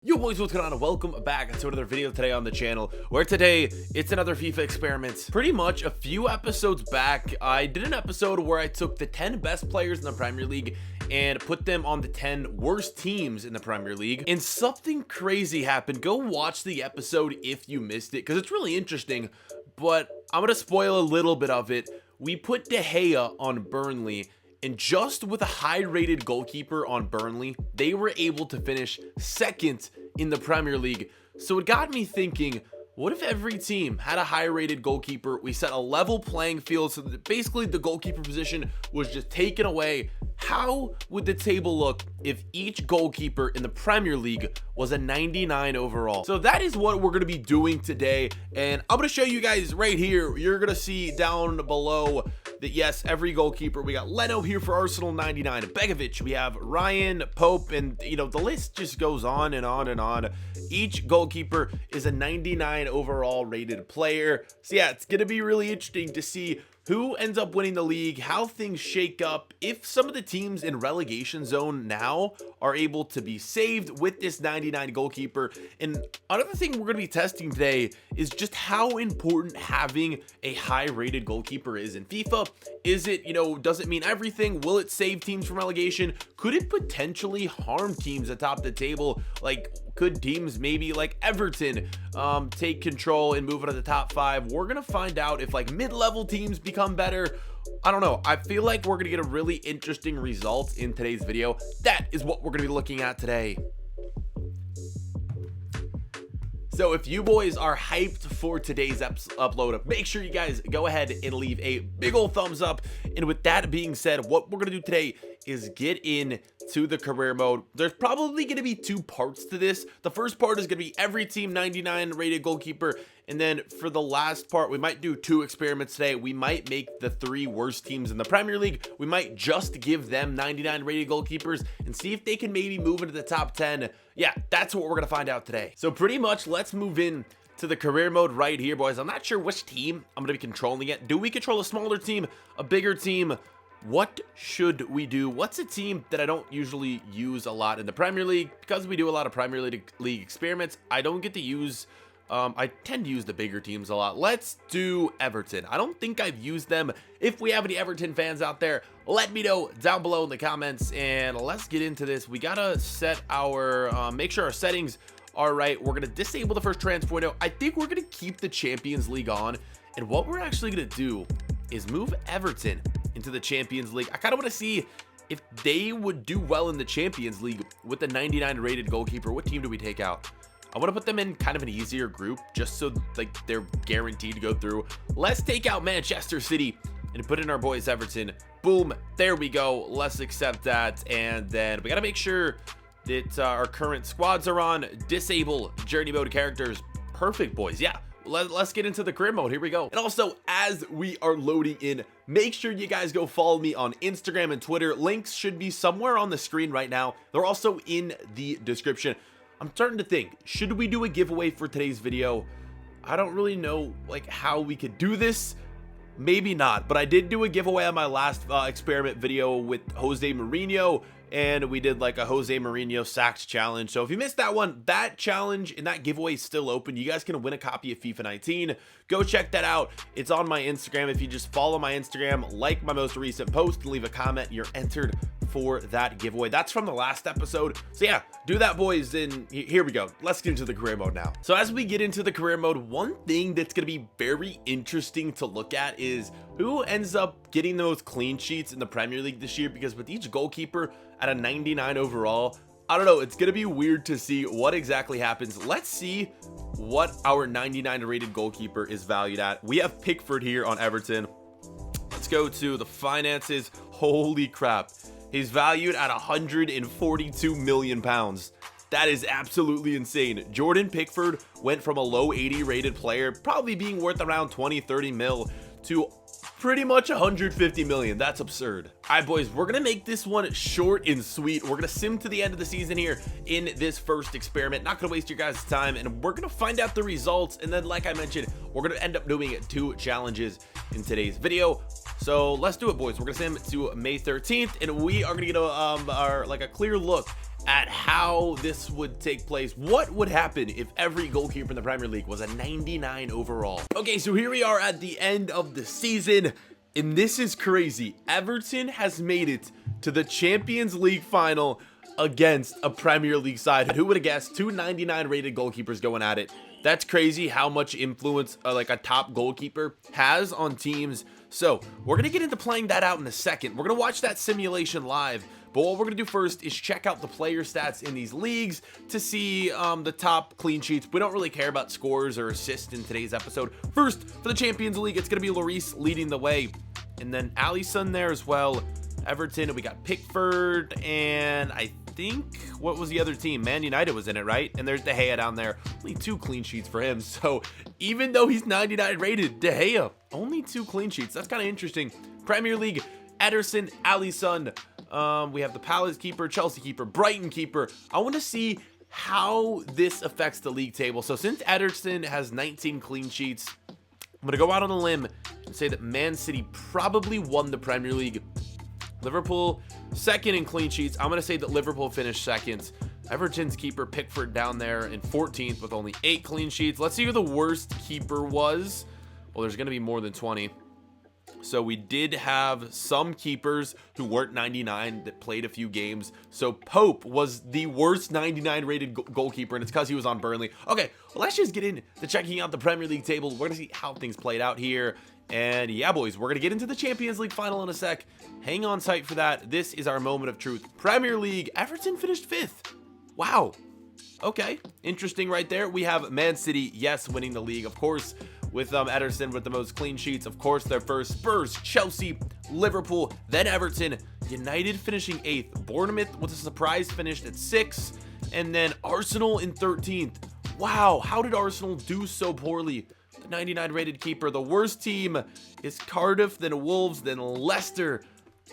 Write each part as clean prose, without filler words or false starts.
Yo boys, what's going on? Welcome back to another video today on the channel, where today it's another FIFA experiment. Pretty much a few episodes back, I did an episode where I took the 10 best players in the Premier League and put them on the 10 worst teams in the Premier League, and something crazy happened. Go watch the episode if you missed it, because it's really interesting, but I'm gonna spoil a little bit of it. We put De Gea on Burnley, and just with a high-rated goalkeeper on Burnley, they were able to finish second in the Premier League. So it got me thinking, what if every team had a high-rated goalkeeper? We set a level playing field so that basically the goalkeeper position was just taken away. How would the table look if each goalkeeper in the Premier League was a 99 overall? So that is what we're going to be doing today, and I'm going to show you guys right here. You're going to see down below that yes, every goalkeeper. We got Leno here for Arsenal, 99. Begovic, we have Ryan, Pope, and the list just goes on and on and on. Each goalkeeper is a 99 overall rated player. So yeah, it's going to be really interesting to see who ends up winning the league, how things shake up, if some of the teams in relegation zone now are able to be saved with this 99 goalkeeper. And another thing we're going to be testing today is just how important having a high rated goalkeeper is in FIFA. Is it, does it mean everything? Will it save teams from relegation? Could it potentially harm teams atop the table? Like, could teams maybe like Everton take control and move into the top 5? We're gonna find out if like mid-level teams become better. I don't know. I feel like we're gonna get a really interesting result in today's video. That is what we're gonna be looking at today. So if you boys are hyped for today's upload, make sure you guys go ahead and leave a big old thumbs up. And with that being said, what we're gonna do today is get in to the career mode. There's probably going to be two parts to this. The first part is going to be every team 99 rated goalkeeper, and then for the last part we might do two experiments today. We might make the 3 worst teams in the Premier League, we might just give them 99 rated goalkeepers and see if they can maybe move into the top 10. Yeah, that's what we're going to find out today. So pretty much let's move in to the career mode right here, boys. I'm not sure which team I'm going to be controlling it. Do we control a smaller team, a bigger team? What should we do? What's a team that I don't usually use a lot in the Premier League? Because we do a lot of Premier League experiments, I don't get to use, I tend to use the bigger teams a lot. Let's do Everton. I don't think I've used them. If we have any Everton fans out there, let me know down below in the comments, and let's get into this. We gotta set our, make sure our settings are right. We're gonna disable the first transfer window. I think we're gonna keep the Champions League on, and what we're actually gonna do is move Everton into the Champions League. I kind of want to see if they would do well in the Champions League with the 99 rated goalkeeper. What team do we take out? I want to put them in kind of an easier group just so like they're guaranteed to go through. Let's take out Manchester City and put in our boys Everton. Boom, there we go. Let's accept that, and then we got to make sure that our current squads are on. Disable journey mode characters. Perfect, boys. Yeah, let's get into the career mode. Here we go. And also, as we are loading in, make sure you guys go follow me on Instagram and Twitter. Links should be somewhere on the screen right now. They're also in the description. I'm starting to think, should we do a giveaway for today's video? I don't really know like how we could do this. Maybe not, but I did do a giveaway on my last experiment video with Jose Mourinho, and we did like a Jose Mourinho sacks challenge. So if you missed that one, that challenge and that giveaway is still open. You guys can win a copy of FIFA 19. Go check that out. It's on my Instagram. If you just follow my Instagram, like my most recent post, and leave a comment, you're entered for that giveaway. That's from the last episode. So yeah, do that, boys, and here we go. Let's get into the career mode now. So as we get into the career mode, one thing that's going to be very interesting to look at is who ends up getting the most clean sheets in the Premier League this year, because with each goalkeeper at a 99 overall, I don't know, it's going to be weird to see what exactly happens. Let's see what our 99 rated goalkeeper is valued at. We have Pickford here on Everton. Let's go to the finances. Holy crap. He's valued at 142 million pounds. That is absolutely insane. Jordan Pickford went from a low 80 rated player, probably being worth around 20-30 mil, to pretty much 150 million. That's absurd. All right, boys, we're gonna make this one short and sweet. We're gonna sim to the end of the season here in this first experiment. Not gonna waste your guys' time, and we're gonna find out the results, and then like I mentioned, we're gonna end up doing 2 challenges in today's video. So let's do it, boys. We're gonna sim to May 13th, and we are gonna get a clear look at how this would take place. What would happen if every goalkeeper in the Premier League was a 99 overall? Okay, so here we are at the end of the season, and this is crazy. Everton has made it to the Champions League final against a Premier League side. Who would have guessed? Two 99 rated goalkeepers going at it. That's crazy how much influence like a top goalkeeper has on teams. So we're going to get into playing that out in a second. We're going to watch that simulation live. But what we're going to do first is check out the player stats in these leagues to see the top clean sheets. We don't really care about scores or assists in today's episode. First, for the Champions League, it's going to be Lloris leading the way. And then Alisson there as well. Everton, we got Pickford, and I think, what was the other team? Man United was in it, right? And there's De Gea down there. Only 2 clean sheets for him. So even though he's 99 rated, De Gea, only 2 clean sheets. That's kind of interesting. Premier League, Ederson, Alisson. We have the Palace keeper, Chelsea keeper, Brighton keeper. I want to see how this affects the league table. So since Ederson has 19 clean sheets, I'm going to go out on a limb and say that Man City probably won the Premier League. Liverpool second in clean sheets. I'm going to say that Liverpool finished second. Everton's keeper Pickford down there in 14th with only 8 clean sheets. Let's see who the worst keeper was. Well, there's going to be more than 20. So we did have some keepers who weren't 99 that played a few games. So Pope was the worst 99 rated goalkeeper, and it's because he was on Burnley. Okay, well, let's just get into checking out the Premier League table. We're going to see how things played out here. And yeah, boys, we're going to get into the Champions League final in a sec. Hang on tight for that. This is our moment of truth. Premier League, Everton finished 5th. Wow. Okay, interesting right there. We have Man City, yes, winning the league, of course, with Ederson with the most clean sheets. Of course, they're first. Spurs, Chelsea, Liverpool, then Everton. United finishing 8th. Bournemouth with a surprise finished at 6th. And then Arsenal in 13th. Wow, how did Arsenal do so poorly? The 99 rated keeper. The worst team is Cardiff, then Wolves, then Leicester.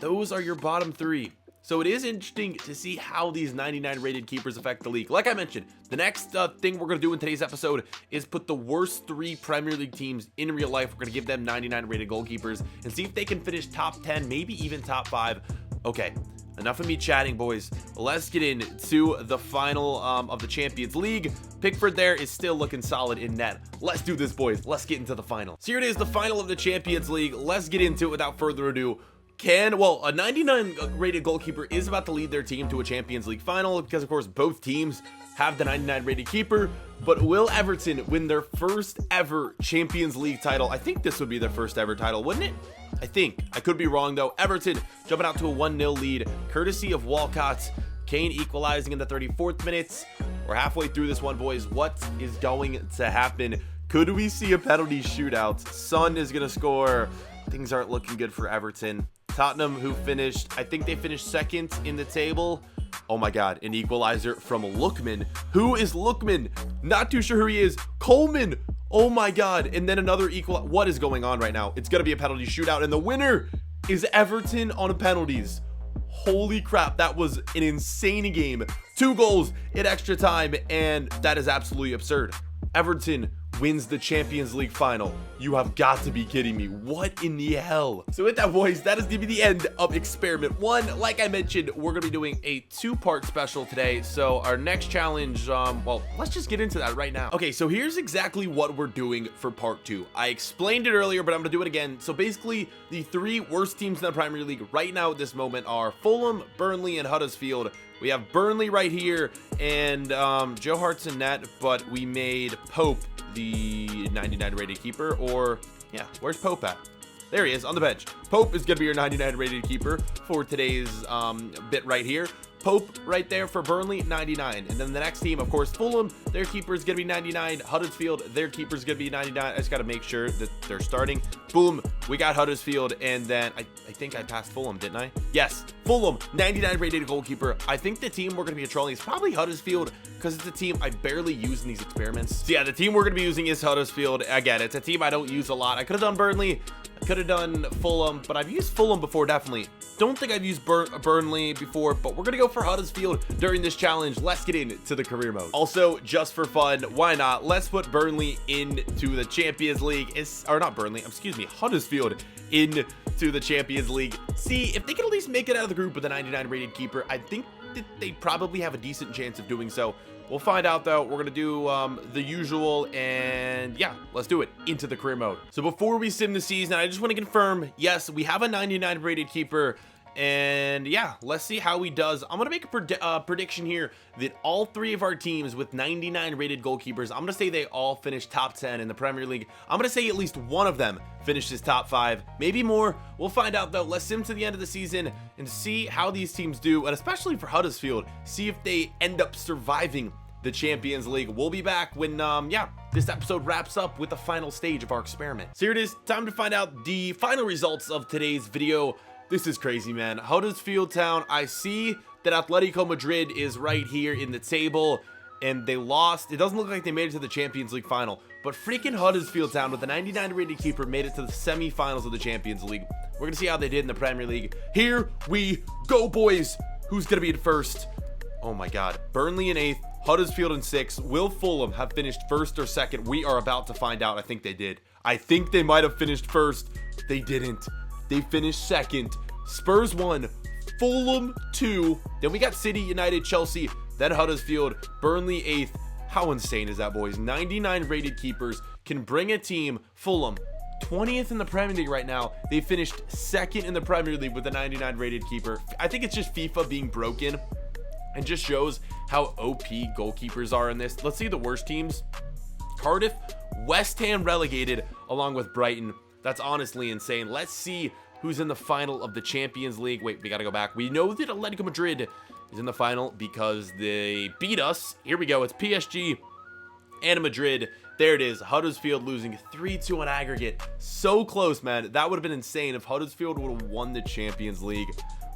Those are your bottom 3. So it is interesting to see how these 99 rated keepers affect the league. Like I mentioned, the next thing we're going to do in today's episode is put the worst 3 Premier League teams in real life. We're going to give them 99 rated goalkeepers and see if they can finish top 10, maybe even top 5. Okay, enough of me chatting, boys. Let's get into the final of the Champions League. Pickford there is still looking solid in net. Let's do this, boys. Let's get into the final. So here it is, the final of the Champions League. Let's get into it without further ado. A 99 rated goalkeeper is about to lead their team to a Champions League final because, of course, both teams have the 99 rated keeper. But will Everton win their first ever Champions League title? I think this would be their first ever title, wouldn't it? I think. I could be wrong, though. Everton jumping out to a 1-0 lead, courtesy of Walcott. Kane equalizing in the 34th minute. We're halfway through this one, boys. What is going to happen? Could we see a penalty shootout? Son is going to score. Things aren't looking good for Everton. Tottenham, who finished, I think they finished second in the table. Oh my God, an equalizer from Lookman. Who is Lookman? Not too sure who he is. Coleman. Oh my God. And then another what is going on right now? It's going to be a penalty shootout, and the winner is Everton on penalties. Holy crap, that was an insane game. 2 goals in extra time, and that is absolutely absurd. Everton wins the Champions League final. You have got to be kidding me. What in the hell? So with that, boys, that is going to be the end of experiment 1. Like I mentioned, we're going to be doing a 2-part special today. So our next challenge, well, let's just get into that right now. Okay, so here's exactly what we're doing for part 2. I explained it earlier, but I'm going to do it again. So basically, the 3 worst teams in the Premier League right now at this moment are Fulham, Burnley, and Huddersfield. We have Burnley right here, and Joe Hart's in net, but we made Pope the 99 rated keeper. Or yeah, where's Pope at? There he is on the bench. Pope is gonna be your 99 rated keeper for today's bit right here. Pope right there for Burnley, 99. And then the next team, of course, Fulham, their keeper is going to be 99. Huddersfield, their keeper is going to be 99. I just got to make sure that they're starting. Boom, we got Huddersfield, and then I think I passed Fulham, didn't I? Yes, Fulham, 99 rated goalkeeper. I think the team we're going to be controlling is probably Huddersfield because it's a team I barely use in these experiments. So yeah, the team we're going to be using is Huddersfield. Again, it's a team I don't use a lot. I could have done Burnley. I could have done Fulham, but I've used Fulham before, definitely. Don't think I've used Burnley before, but we're going to go for Huddersfield during this challenge. Let's get into the career mode. Also, just for fun, why not? Let's put Burnley into the Champions League. Or not Burnley, excuse me, Huddersfield into the Champions League. See if they can at least make it out of the group with a 99 rated keeper. I think that they probably have a decent chance of doing so. We'll find out though. We're gonna do the usual, and yeah, let's do it into the career mode. So before we sim the season, I just want to confirm, yes, we have a 99 rated keeper. And yeah, let's see how he does. I'm gonna make a prediction here that all 3 of our teams with 99 rated goalkeepers, I'm gonna say they all finish top 10 in the Premier League. I'm gonna say at least one of them finishes top 5, maybe more. We'll find out though. Let's sim to the end of the season and see how these teams do, and especially for Huddersfield, see if they end up surviving the Champions League. We'll be back when yeah, this episode wraps up with the final stage of our experiment. So here it is, time to find out the final results of today's video. This is crazy, man. Huddersfield Town, I see that Atletico Madrid is right here in the table, and they lost. It doesn't look like they made it to the Champions League final, but freaking Huddersfield Town with the 99 rated keeper made it to the semi-finals of the Champions League. We're gonna see how they did in the Premier League. Here we go, boys. Who's gonna be in first? Oh my God. Burnley in 8th, Huddersfield in 6th. Will Fulham have finished 1st or 2nd? We are about to find out. I think they did. I think they might have finished 1st. They didn't. They finished 2nd. Spurs 1, Fulham 2. Then we got City, United, Chelsea, then Huddersfield, Burnley 8th. How insane is that, boys? 99 rated keepers can bring a team. Fulham 20th in the Premier League right now. They finished 2nd in the Premier League with a 99 rated keeper. I think it's just FIFA being broken and just shows how OP goalkeepers are in this. Let's see the worst teams. Cardiff, West Ham relegated along with Brighton. That's honestly insane. Let's see who's in the final of the Champions League. Wait, we gotta go back. We know that Atletico Madrid is in the final because they beat us. Here we go. It's PSG and Madrid. There it is. Huddersfield losing 3-2 on aggregate. So close, man. That would have been insane if Huddersfield would have won the Champions League.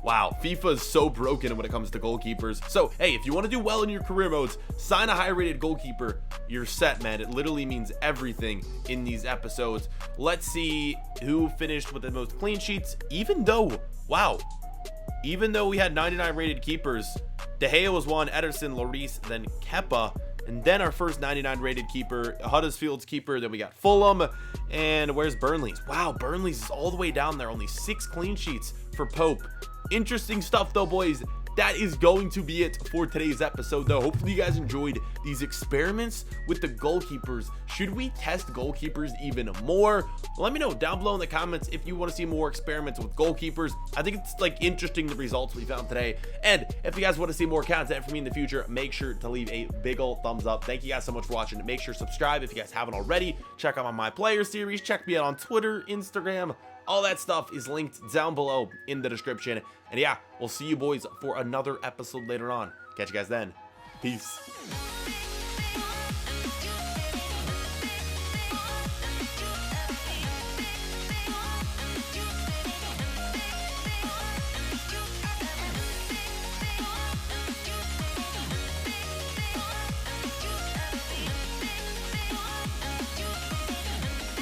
Wow, FIFA is so broken when it comes to goalkeepers. So, hey, if you want to do well in your career modes, sign a high-rated goalkeeper. You're set, man. It literally means everything in these episodes. Let's see who finished with the most clean sheets. Even though we had 99 rated keepers, De Gea was 1, Ederson, Lloris, then Kepa, and then our first 99 rated keeper, Huddersfield's keeper. Then we got Fulham, and where's Burnley's? Wow, Burnley's is all the way down there. Only 6 clean sheets for Pope. Interesting stuff though, boys. That is going to be it for today's episode though. Hopefully you guys enjoyed these experiments with the goalkeepers. Should we test goalkeepers even more? Let me know down below in the comments if you want to see more experiments with goalkeepers. I think it's like interesting, the results we found today. And if you guys want to see more content from me in the future, make sure to leave a big ol' thumbs up. Thank you guys so much for watching. Make sure to subscribe if you guys haven't already. Check out my player series. Check me out on Twitter, Instagram. All that stuff is linked down below in the description. And yeah, we'll see you boys for another episode later on. Catch you guys then. Peace.